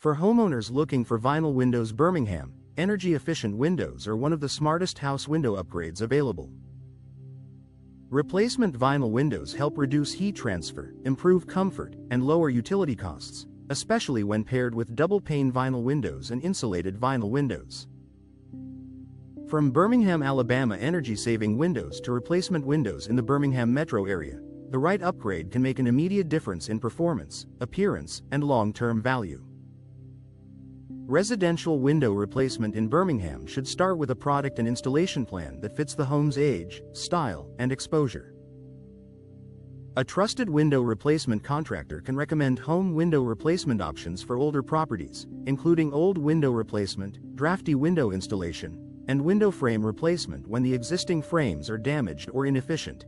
For homeowners looking for vinyl windows, Birmingham, energy-efficient windows are one of the smartest house window upgrades available. Replacement vinyl windows help reduce heat transfer, improve comfort, and lower utility costs, especially when paired with double-pane vinyl windows and insulated vinyl windows. From Birmingham, Alabama energy-saving windows to replacement windows in the Birmingham metro area, the right upgrade can make an immediate difference in performance, appearance, and long-term value. Residential window replacement in Birmingham should start with a product and installation plan that fits the home's age, style, and exposure. A trusted window replacement contractor can recommend home window replacement options for older properties, including old window replacement, drafty window installation, and window frame replacement when the existing frames are damaged or inefficient.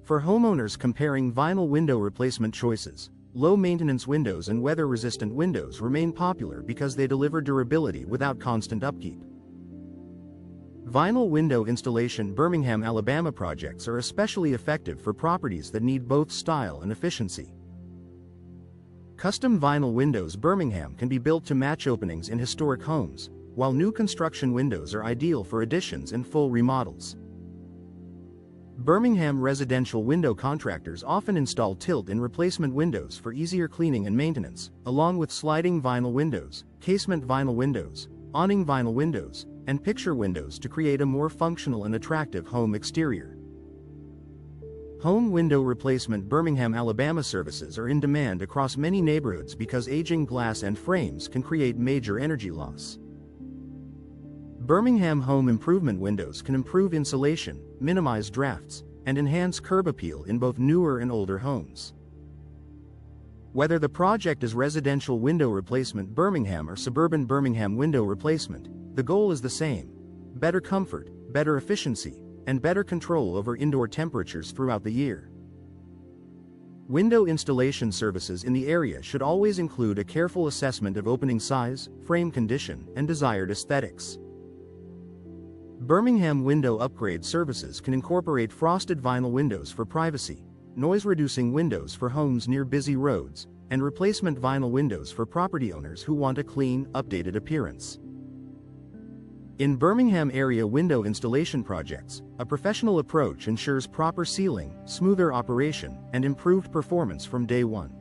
For homeowners comparing vinyl window replacement choices, low-maintenance windows and weather-resistant windows remain popular because they deliver durability without constant upkeep. Vinyl window installation Birmingham, Alabama projects are especially effective for properties that need both style and efficiency. Custom vinyl windows Birmingham can be built to match openings in historic homes, while new construction windows are ideal for additions and full remodels. Birmingham residential window contractors often install tilt-in replacement windows for easier cleaning and maintenance, along with sliding vinyl windows, casement vinyl windows, awning vinyl windows, and picture windows to create a more functional and attractive home exterior. Home window replacement Birmingham, Alabama services are in demand across many neighborhoods because aging glass and frames can create major energy loss. Birmingham home improvement windows can improve insulation, minimize drafts, and enhance curb appeal in both newer and older homes. Whether the project is residential window replacement Birmingham or suburban Birmingham window replacement, the goal is the same: better comfort, better efficiency, and better control over indoor temperatures throughout the year. Window installation services in the area should always include a careful assessment of opening size, frame condition, and desired aesthetics. Birmingham window upgrade services can incorporate frosted vinyl windows for privacy, noise-reducing windows for homes near busy roads, and replacement vinyl windows for property owners who want a clean, updated appearance. In Birmingham area window installation projects, a professional approach ensures proper sealing, smoother operation, and improved performance from day one.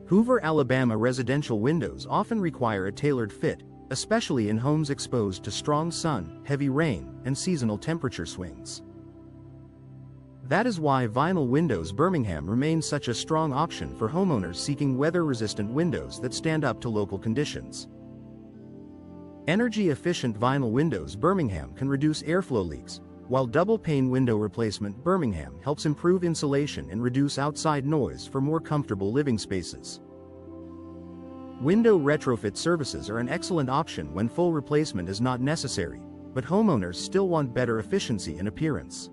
Hoover, Alabama residential windows often require a tailored fit, especially in homes exposed to strong sun, heavy rain, and seasonal temperature swings. That is why vinyl windows Birmingham remains such a strong option for homeowners seeking weather-resistant windows that stand up to local conditions. Energy-efficient vinyl windows Birmingham can reduce airflow leaks, while double-pane window replacement Birmingham helps improve insulation and reduce outside noise for more comfortable living spaces. Window retrofit services are an excellent option when full replacement is not necessary, but homeowners still want better efficiency and appearance.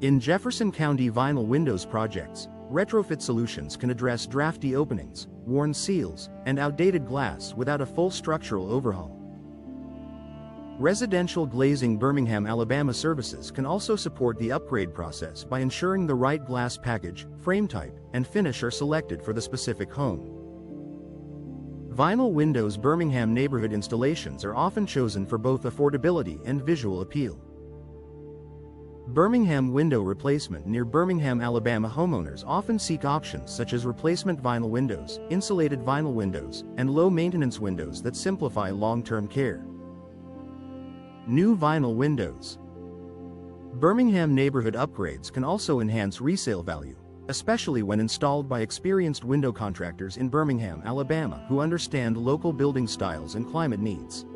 In Jefferson County vinyl windows projects, retrofit solutions can address drafty openings, worn seals, and outdated glass without a full structural overhaul. Residential glazing Birmingham, Alabama services can also support the upgrade process by ensuring the right glass package, frame type, and finish are selected for the specific home. Vinyl windows Birmingham neighborhood installations are often chosen for both affordability and visual appeal. Birmingham window replacement near Birmingham, Alabama homeowners often seek options such as replacement vinyl windows, insulated vinyl windows, and low-maintenance windows that simplify long-term care. New vinyl windows. Birmingham neighborhood upgrades can also enhance resale value, especially when installed by experienced window contractors in Birmingham, Alabama who understand local building styles and climate needs.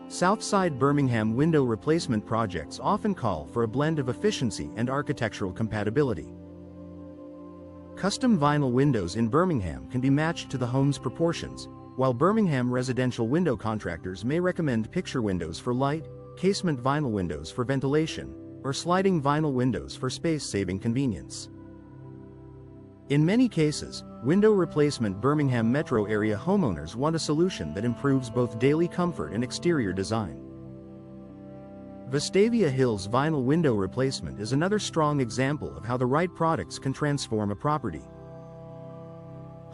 Southside Birmingham window replacement projects often call for a blend of efficiency and architectural compatibility. Custom vinyl windows in Birmingham can be matched to the home's proportions, while Birmingham residential window contractors may recommend picture windows for light, casement vinyl windows for ventilation, or sliding vinyl windows for space-saving convenience. In many cases, window replacement Birmingham metro area homeowners want a solution that improves both daily comfort and exterior design. Vestavia Hills vinyl window replacement is another strong example of how the right products can transform a property.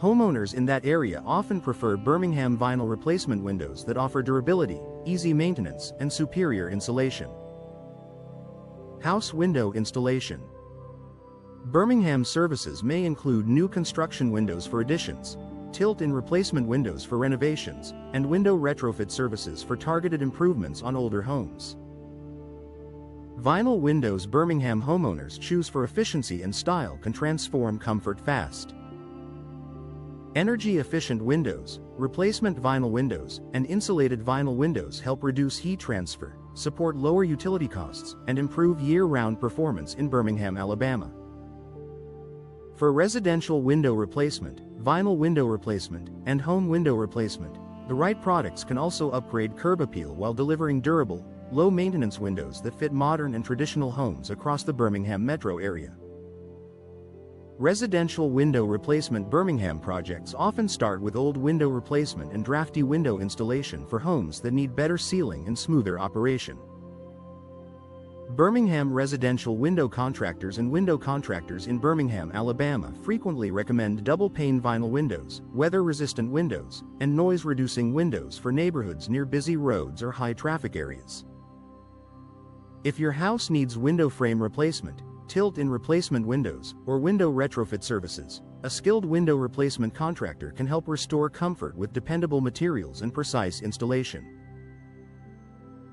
Homeowners in that area often prefer Birmingham vinyl replacement windows that offer durability, easy maintenance, and superior insulation. House window installation. Birmingham services may include new construction windows for additions, tilt-in replacement windows for renovations, and window retrofit services for targeted improvements on older homes. Vinyl windows Birmingham homeowners choose for efficiency and style can transform comfort fast. Energy-efficient windows, replacement vinyl windows, and insulated vinyl windows help reduce heat transfer, support lower utility costs, and improve year-round performance in Birmingham, Alabama. For residential window replacement, vinyl window replacement, and home window replacement, the right products can also upgrade curb appeal while delivering durable, low-maintenance windows that fit modern and traditional homes across the Birmingham metro area. Residential window replacement Birmingham projects often start with old window replacement and drafty window installation for homes that need better sealing and smoother operation. Birmingham residential window contractors and window contractors in Birmingham, Alabama frequently recommend double-pane vinyl windows, weather-resistant windows, and noise-reducing windows for neighborhoods near busy roads or high-traffic areas. If your house needs window frame replacement, tilt-in replacement windows, or window retrofit services, a skilled window replacement contractor can help restore comfort with dependable materials and precise installation.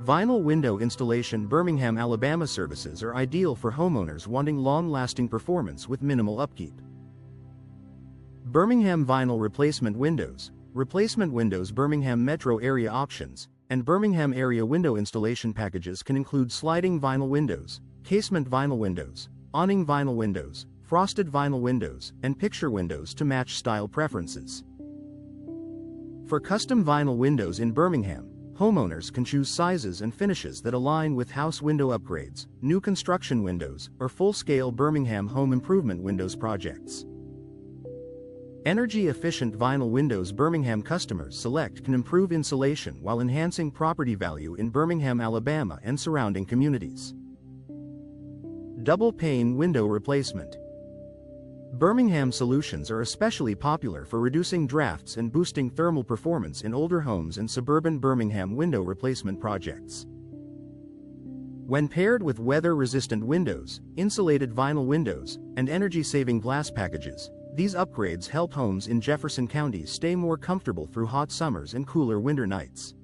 Vinyl window installation Birmingham, Alabama services are ideal for homeowners wanting long-lasting performance with minimal upkeep. Birmingham vinyl replacement windows Birmingham metro area options, and Birmingham area window installation packages can include sliding vinyl windows, casement vinyl windows, awning vinyl windows, frosted vinyl windows, and picture windows to match style preferences. For custom vinyl windows in Birmingham, homeowners can choose sizes and finishes that align with house window upgrades, new construction windows, or full-scale Birmingham home improvement windows projects. Energy-efficient vinyl windows Birmingham customers select can improve insulation while enhancing property value in Birmingham, Alabama and surrounding communities. Double-pane window replacement. Birmingham solutions are especially popular for reducing drafts and boosting thermal performance in older homes and suburban Birmingham window replacement projects. When paired with weather-resistant windows, insulated vinyl windows, and energy-saving glass packages, these upgrades help homes in Jefferson County stay more comfortable through hot summers and cooler winter nights.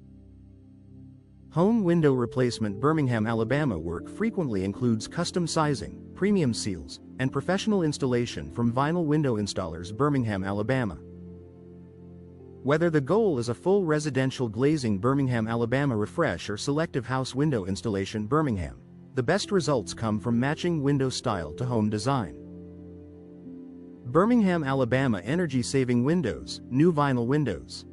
Home window replacement Birmingham, Alabama work frequently includes custom sizing, premium seals, and professional installation from vinyl window installers Birmingham, Alabama. Whether the goal is a full residential glazing Birmingham, Alabama refresh or selective house window installation Birmingham, the best results come from matching window style to home design. Birmingham, Alabama energy-saving windows, new vinyl windows.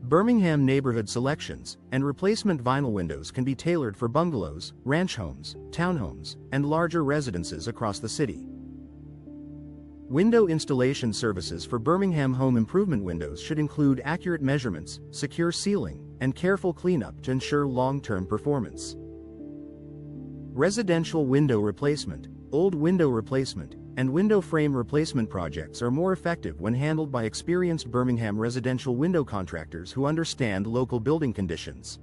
Birmingham neighborhood selections and replacement vinyl windows can be tailored for bungalows, ranch homes, townhomes, and larger residences across the city. Window installation services for Birmingham home improvement windows should include accurate measurements, secure sealing, and careful cleanup to ensure long-term performance. Residential window replacement, old window replacement, and window frame replacement projects are more effective when handled by experienced Birmingham residential window contractors who understand local building conditions.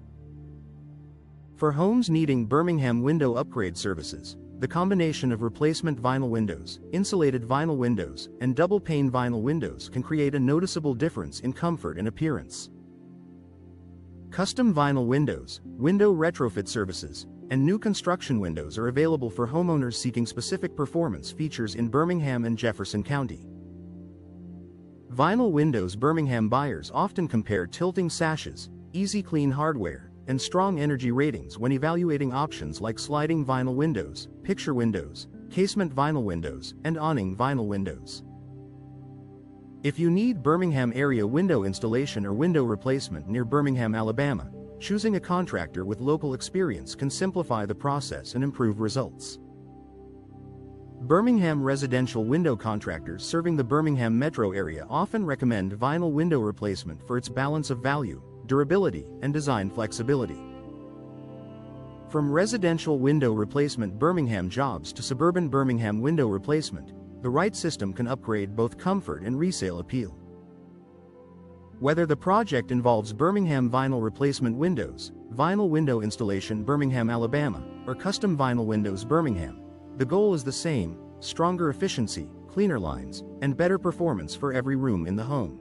For homes needing Birmingham window upgrade services, the combination of replacement vinyl windows, insulated vinyl windows, and double-pane vinyl windows can create a noticeable difference in comfort and appearance. Custom vinyl windows, window retrofit services, and new construction windows are available for homeowners seeking specific performance features in Birmingham and Jefferson County. Vinyl windows Birmingham buyers often compare tilting sashes, easy clean hardware, and strong energy ratings when evaluating options like sliding vinyl windows, picture windows, casement vinyl windows, and awning vinyl windows. If you need Birmingham area window installation or window replacement near Birmingham, Alabama, choosing a contractor with local experience can simplify the process and improve results. Birmingham residential window contractors serving the Birmingham metro area often recommend vinyl window replacement for its balance of value, durability, and design flexibility. From residential window replacement Birmingham jobs to suburban Birmingham window replacement, the right system can upgrade both comfort and resale appeal. Whether the project involves Birmingham vinyl replacement windows, vinyl window installation Birmingham, Alabama, or custom vinyl windows Birmingham, the goal is the same: stronger efficiency, cleaner lines, and better performance for every room in the home.